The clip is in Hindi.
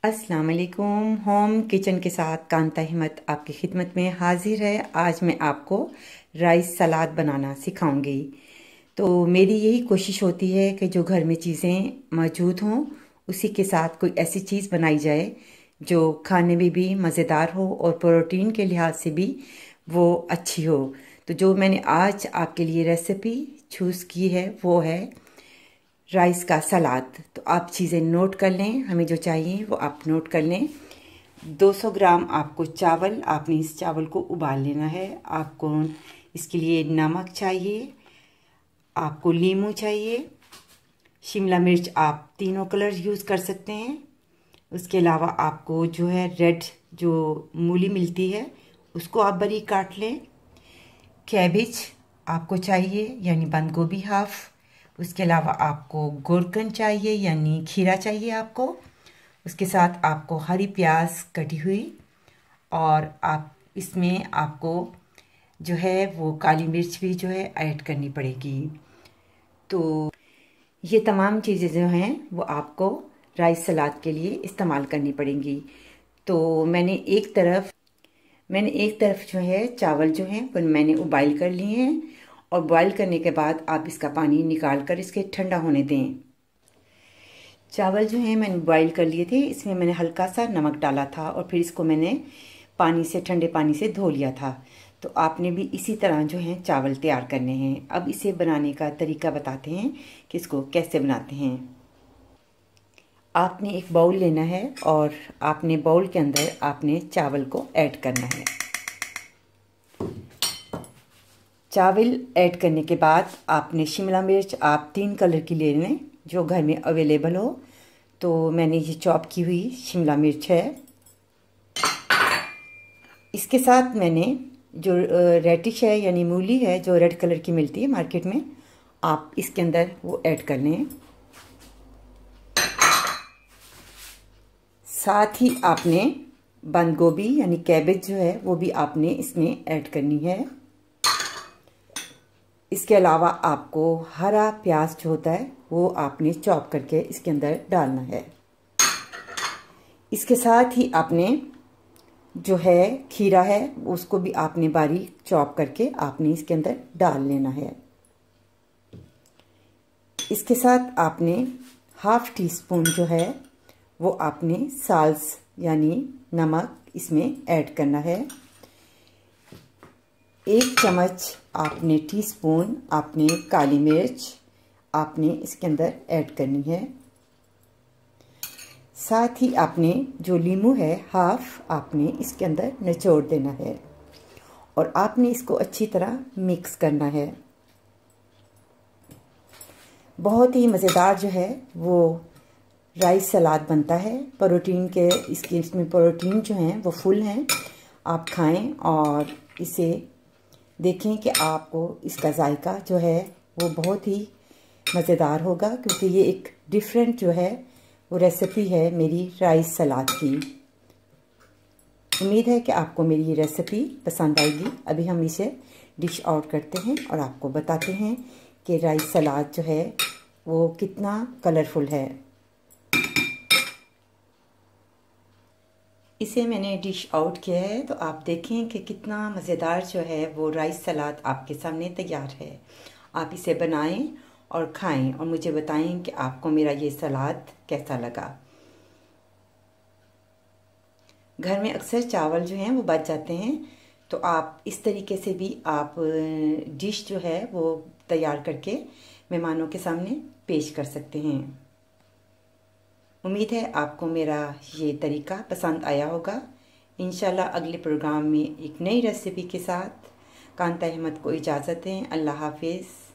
अस्सलाम वालेकुम। होम किचन के साथ कांता हिम्मत आपकी खिदमत में हाजिर है। आज मैं आपको राइस सलाद बनाना सिखाऊंगी। तो मेरी यही कोशिश होती है कि जो घर में चीज़ें मौजूद हों उसी के साथ कोई ऐसी चीज़ बनाई जाए जो खाने में भी मज़ेदार हो और प्रोटीन के लिहाज से भी वो अच्छी हो। तो जो मैंने आज आपके लिए रेसिपी चूज़ की है वो है राइस का सलाद। तो आप चीज़ें नोट कर लें, हमें जो चाहिए वो आप नोट कर लें। 200 ग्राम आपको चावल, आपने इस चावल को उबाल लेना है। आपको इसके लिए नमक चाहिए, आपको नींबू चाहिए, शिमला मिर्च आप तीनों कलर यूज़ कर सकते हैं। उसके अलावा आपको जो है रेड जो मूली मिलती है उसको आप बारीक काट लें। कैबेज आपको चाहिए यानी बंद गोभी हाफ। उसके अलावा आपको गुरकन चाहिए यानी खीरा चाहिए आपको। उसके साथ आपको हरी प्याज कटी हुई, और आप इसमें आपको जो है वो काली मिर्च भी जो है ऐड करनी पड़ेगी। तो ये तमाम चीज़ें जो हैं वो आपको राइस सलाद के लिए इस्तेमाल करनी पड़ेंगी। तो मैंने एक तरफ जो है चावल जो हैं वो मैंने उबाइल कर लिए हैं, और बॉईल करने के बाद आप इसका पानी निकाल कर इसके ठंडा होने दें। चावल जो हैं मैंने बॉईल कर लिए थे, इसमें मैंने हल्का सा नमक डाला था और फिर इसको मैंने ठंडे पानी से धो लिया था। तो आपने भी इसी तरह जो है चावल तैयार करने हैं। अब इसे बनाने का तरीका बताते हैं कि इसको कैसे बनाते हैं। आपने एक बाउल लेना है और आपने बाउल के अंदर आपने चावल को ऐड करना है। चावल ऐड करने के बाद आपने शिमला मिर्च आप 3 कलर की ले लें जो घर में अवेलेबल हो। तो मैंने ये चॉप की हुई शिमला मिर्च है। इसके साथ मैंने जो रेडिश है यानी मूली है जो रेड कलर की मिलती है मार्केट में, आप इसके अंदर वो ऐड कर लें। साथ ही आपने बंद गोभी यानी कैबेज जो है वो भी आपने इसमें ऐड करनी है। इसके अलावा आपको हरा प्याज जो होता है वो आपने चॉप करके इसके अंदर डालना है। इसके साथ ही आपने जो है खीरा है उसको भी आपने बारीक चॉप करके आपने इसके अंदर डाल लेना है। इसके साथ आपने हाफ टी स्पून जो है वो आपने साल्स यानी नमक इसमें ऐड करना है। 1 चम्मच आपने टीस्पून आपने काली मिर्च आपने इसके अंदर ऐड करनी है। साथ ही आपने जो नींबू है हाफ आपने इसके अंदर निचोड़ देना है, और आपने इसको अच्छी तरह मिक्स करना है। बहुत ही मज़ेदार जो है वो राइस सलाद बनता है। प्रोटीन के इसमें प्रोटीन जो हैं वो फुल हैं। आप खाएं और इसे देखें कि आपको इसका जायका जो है वो बहुत ही मज़ेदार होगा, क्योंकि ये एक डिफरेंट जो है वो रेसिपी है मेरी राइस सलाद की। उम्मीद है कि आपको मेरी ये रेसिपी पसंद आएगी। अभी हम इसे डिश आउट करते हैं और आपको बताते हैं कि राइस सलाद जो है वो कितना कलरफुल है। इसे मैंने डिश आउट किया है, तो आप देखें कि कितना मज़ेदार जो है वो राइस सलाद आपके सामने तैयार है। आप इसे बनाएं और खाएं और मुझे बताएं कि आपको मेरा ये सलाद कैसा लगा। घर में अक्सर चावल जो हैं वो बच जाते हैं, तो आप इस तरीके से भी आप डिश जो है वो तैयार करके मेहमानों के सामने पेश कर सकते हैं। उम्मीद है आपको मेरा ये तरीका पसंद आया होगा। इंशाल्लाह अगले प्रोग्राम में एक नई रेसिपी के साथ कांता हिम्मत को इजाज़त दें। अल्लाह हाफिज़।